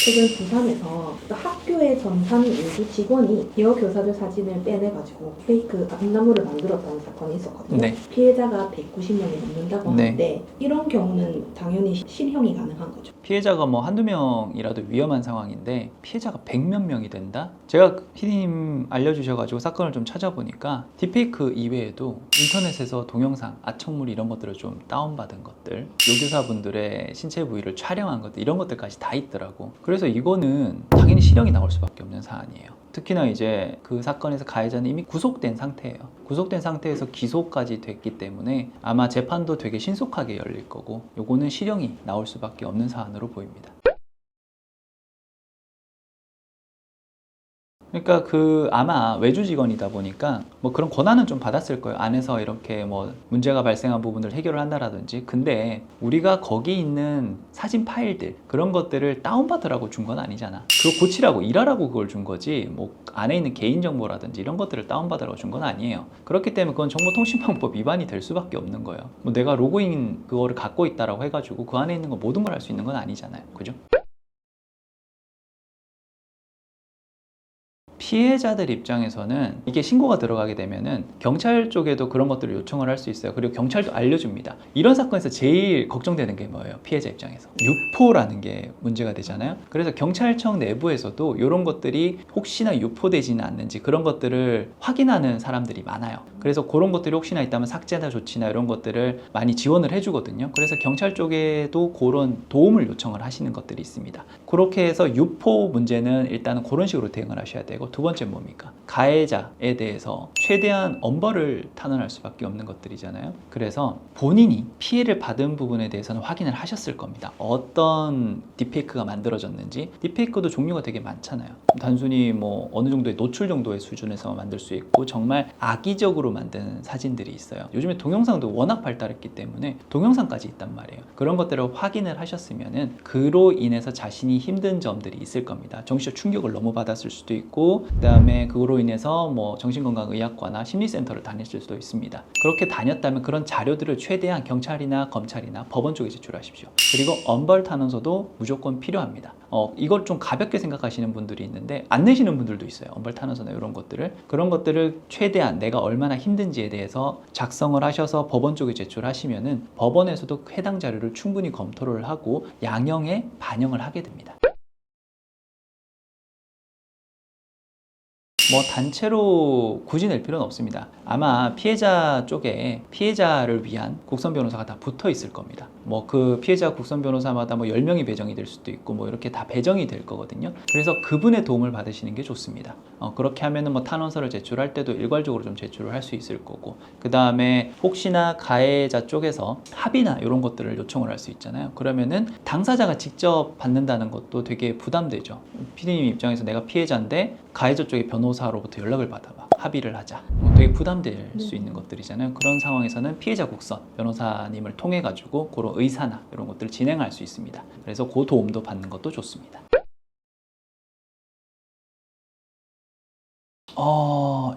최근 부산에서 학교의 전산 일부 직원이 여교사들 사진을 빼내가지고 페이크 감나무를 만들었다는 사건이 있었거든요. 네. 피해자가 190명이 넘는다고 네. 하는데 이런 경우는 당연히 실형이 가능한 거죠. 피해자가 뭐 한두 명이라도 위험한 상황인데 피해자가 100몇 명이 된다? 제가 피디님 알려주셔가지고 사건을 좀 찾아보니까 딥페이크 이외에도 인터넷에서 동영상, 아청물 이런 것들을 좀 다운받은 것들, 요교사분들의 신체 부위를 촬영한 것들 이런 것들까지 다 있더라고. 그래서 이거는 당연히 실형이 나올 수밖에 없는 사안이에요. 특히나 이제 그 사건에서 가해자는 이미 구속된 상태예요. 구속된 상태에서 기소까지 됐기 때문에 아마 재판도 되게 신속하게 열릴 거고 요거는 실형이 나올 수밖에 없는 사안으로 보입니다. 그러니까 아마 외주 직원이다 보니까 뭐 그런 권한은 좀 받았을 거예요. 안에서 이렇게 뭐 문제가 발생한 부분을 해결을 한다라든지. 근데 우리가 거기 있는 사진 파일들 그런 것들을 다운받으라고 준 건 아니잖아. 그거 고치라고 일하라고 그걸 준 거지 뭐 안에 있는 개인정보라든지 이런 것들을 다운받으라고 준 건 아니에요. 그렇기 때문에 그건 정보통신망법 위반이 될 수밖에 없는 거예요. 뭐 내가 로그인 그거를 갖고 있다라고 해가지고 그 안에 있는 거 모든 걸 할 수 있는 건 아니잖아요. 그죠? 피해자들 입장에서는 이게 신고가 들어가게 되면은 경찰 쪽에도 그런 것들을 요청을 할 수 있어요. 그리고 경찰도 알려줍니다. 이런 사건에서 제일 걱정되는 게 뭐예요? 피해자 입장에서 유포라는 게 문제가 되잖아요. 그래서 경찰청 내부에서도 이런 것들이 혹시나 유포되지는 않는지 그런 것들을 확인하는 사람들이 많아요. 그래서 그런 것들이 혹시나 있다면 삭제나 조치나 이런 것들을 많이 지원을 해주거든요. 그래서 경찰 쪽에도 그런 도움을 요청을 하시는 것들이 있습니다. 그렇게 해서 유포 문제는 일단은 그런 식으로 대응을 하셔야 되고, 두 번째 뭡니까? 가해자에 대해서 최대한 엄벌을 탄원할 수밖에 없는 것들이잖아요. 그래서 본인이 피해를 받은 부분에 대해서는 확인을 하셨을 겁니다. 어떤 딥페이크가 만들어졌는지. 딥페이크도 종류가 되게 많잖아요. 단순히 뭐 어느 정도의 노출 정도의 수준에서 만들 수 있고 정말 악의적으로 만든 사진들이 있어요. 요즘에 동영상도 워낙 발달했기 때문에 동영상까지 있단 말이에요. 그런 것들을 확인을 하셨으면은 그로 인해서 자신이 힘든 점들이 있을 겁니다. 정신적 충격을 너무 받았을 수도 있고, 그 다음에 그로 인해서 뭐 정신건강의학과나 심리센터를 다녔을 수도 있습니다. 그렇게 다녔다면 그런 자료들을 최대한 경찰이나 검찰이나 법원 쪽에 제출하십시오. 그리고 엄벌 탄원서도 무조건 필요합니다. 이걸 좀 가볍게 생각하시는 분들이 있는데 안 내시는 분들도 있어요. 엄벌 탄원서나 이런 것들을. 그런 것들을 최대한 내가 얼마나 힘든지에 대해서 작성을 하셔서 법원 쪽에 제출하시면은 법원에서도 해당 자료를 충분히 검토를 하고 양형에 반영을 하게 됩니다. 뭐 단체로 굳이 낼 필요는 없습니다. 아마 피해자 쪽에 피해자를 위한 국선 변호사가 다 붙어 있을 겁니다. 뭐 그 피해자 국선 변호사마다 뭐 10명이 배정이 될 수도 있고 뭐 이렇게 다 배정이 될 거거든요. 그래서 그분의 도움을 받으시는 게 좋습니다. 그렇게 하면은 뭐 탄원서를 제출할 때도 일괄적으로 좀 제출을 할 수 있을 거고, 그 다음에 혹시나 가해자 쪽에서 합의나 이런 것들을 요청을 할 수 있잖아요. 그러면은 당사자가 직접 받는다는 것도 되게 부담되죠. 피디님 입장에서 내가 피해자인데 가해자 쪽의 변호사로부터 연락을 받아 봐. 합의를 하자. 되게 부담될 수 있는 것들이잖아요. 그런 상황에서는 피해자 국선 변호사님을 통해 가지고 그런 의사나 이런 것들을 진행할 수 있습니다. 그래서 그 도움도 받는 것도 좋습니다.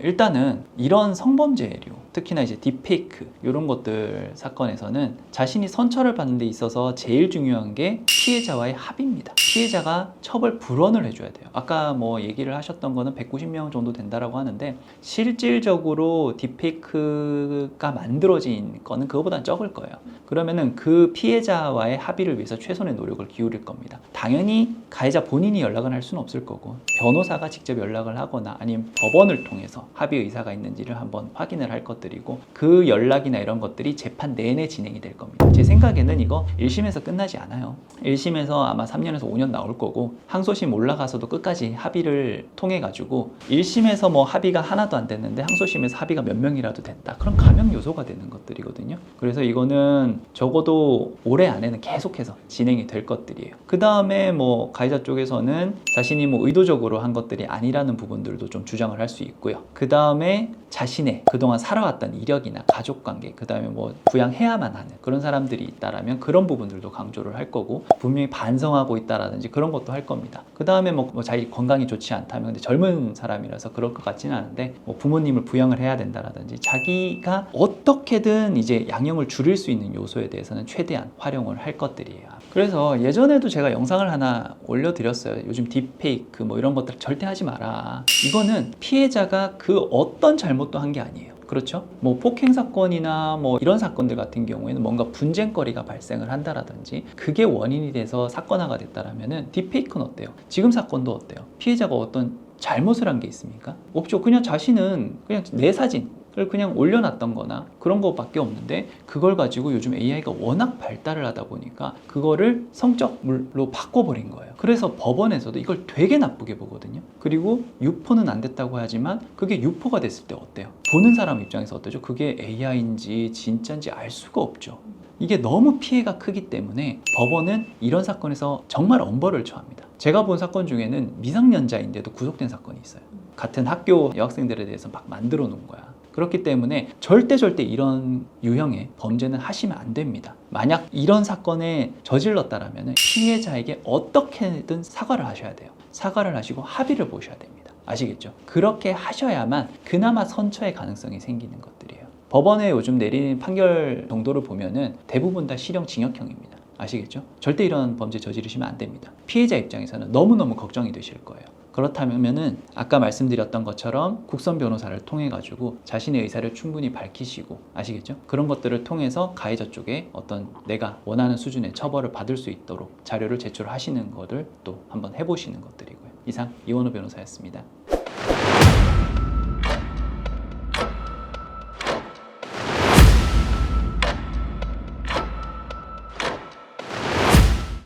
일단은 이런 성범죄류, 특히나 이제 딥페이크 이런 것들 사건에서는 자신이 선처를 받는 데 있어서 제일 중요한 게 피해자와의 합의입니다. 피해자가 처벌 불원을 해줘야 돼요. 아까 뭐 얘기를 하셨던 거는 190명 정도 된다라고 하는데 실질적으로 딥페이크가 만들어진 거는 그거보다는 적을 거예요. 그러면은 그 피해자와의 합의를 위해서 최선의 노력을 기울일 겁니다. 당연히 가해자 본인이 연락을 할 수는 없을 거고 변호사가 직접 연락을 하거나 아니면 법원을 통해서 합의 의사가 있는지를 한번 확인을 할 것들이고, 그 연락이나 이런 것들이 재판 내내 진행이 될 겁니다. 제 생각에는 이거 1심에서 끝나지 않아요. 1심에서 아마 3년에서 5년 나올 거고 항소심 올라가서도 끝까지 합의를 통해 가지고 1심에서 뭐 합의가 하나도 안 됐는데 항소심에서 합의가 몇 명이라도 됐다. 그럼 감형 요소가 되는 것들이거든요. 그래서 이거는 적어도 올해 안에는 계속해서 진행이 될 것들이에요. 그 다음에 뭐 가해자 쪽에서는 자신이 뭐 의도적으로 한 것들이 아니라는 부분들도 좀 주장을 할 수 있고요. 그 다음에 자신의 그동안 살아왔던 쌓아왔던 이력이나 가족관계, 그 다음에 뭐 부양해야만 하는 그런 사람들이 있다라면 그런 부분들도 강조를 할 거고, 분명히 반성하고 있다라든지 그런 것도 할 겁니다. 그 다음에 뭐 자기 건강이 좋지 않다면, 근데 젊은 사람이라서 그럴 것 같지는 않은데 뭐 부모님을 부양을 해야 된다라든지 자기가 어떻게든 이제 양형을 줄일 수 있는 요소에 대해서는 최대한 활용을 할 것들이에요. 그래서 예전에도 제가 영상을 하나 올려드렸어요. 요즘 딥페이크 뭐 이런 것들 절대 하지 마라. 이거는 피해자가 그 어떤 잘못도 한 게 아니에요. 그렇죠? 뭐 폭행 사건이나 뭐 이런 사건들 같은 경우에는 뭔가 분쟁거리가 발생을 한다라든지 그게 원인이 돼서 사건화가 됐다라면은 딥페이크는 어때요? 지금 사건도 어때요? 피해자가 어떤 잘못을 한 게 있습니까? 없죠. 그냥 자신은 그냥 내 사진을 그냥 올려놨던 거나 그런 거밖에 없는데, 그걸 가지고 요즘 AI가 워낙 발달을 하다 보니까 그거를 성적물로 바꿔버린 거예요. 그래서 법원에서도 이걸 되게 나쁘게 보거든요. 그리고 유포는 안 됐다고 하지만 그게 유포가 됐을 때 어때요? 보는 사람 입장에서 어떠죠? 그게 AI인지 진짜인지 알 수가 없죠. 이게 너무 피해가 크기 때문에 법원은 이런 사건에서 정말 엄벌을 처합니다. 제가 본 사건 중에는 미성년자인데도 구속된 사건이 있어요. 같은 학교 여학생들에 대해서 막 만들어 놓은 거야. 그렇기 때문에 절대 이런 유형의 범죄는 하시면 안 됩니다. 만약 이런 사건에 저질렀다라면 피해자에게 어떻게든 사과를 하셔야 돼요. 사과를 하시고 합의를 보셔야 됩니다. 아시겠죠? 그렇게 하셔야만 그나마 선처의 가능성이 생기는 것들이에요. 법원에 요즘 내린 판결 정도를 보면은 대부분 다 실형 징역형입니다. 아시겠죠? 절대 이런 범죄 저지르시면 안 됩니다. 피해자 입장에서는 너무너무 걱정이 되실 거예요. 그렇다면은 아까 말씀드렸던 것처럼 국선 변호사를 통해 가지고 자신의 의사를 충분히 밝히시고, 아시겠죠? 그런 것들을 통해서 가해자 쪽에 어떤 내가 원하는 수준의 처벌을 받을 수 있도록 자료를 제출하시는 것을 또 한번 해보시는 것들이고요. 이상 이원우 변호사였습니다.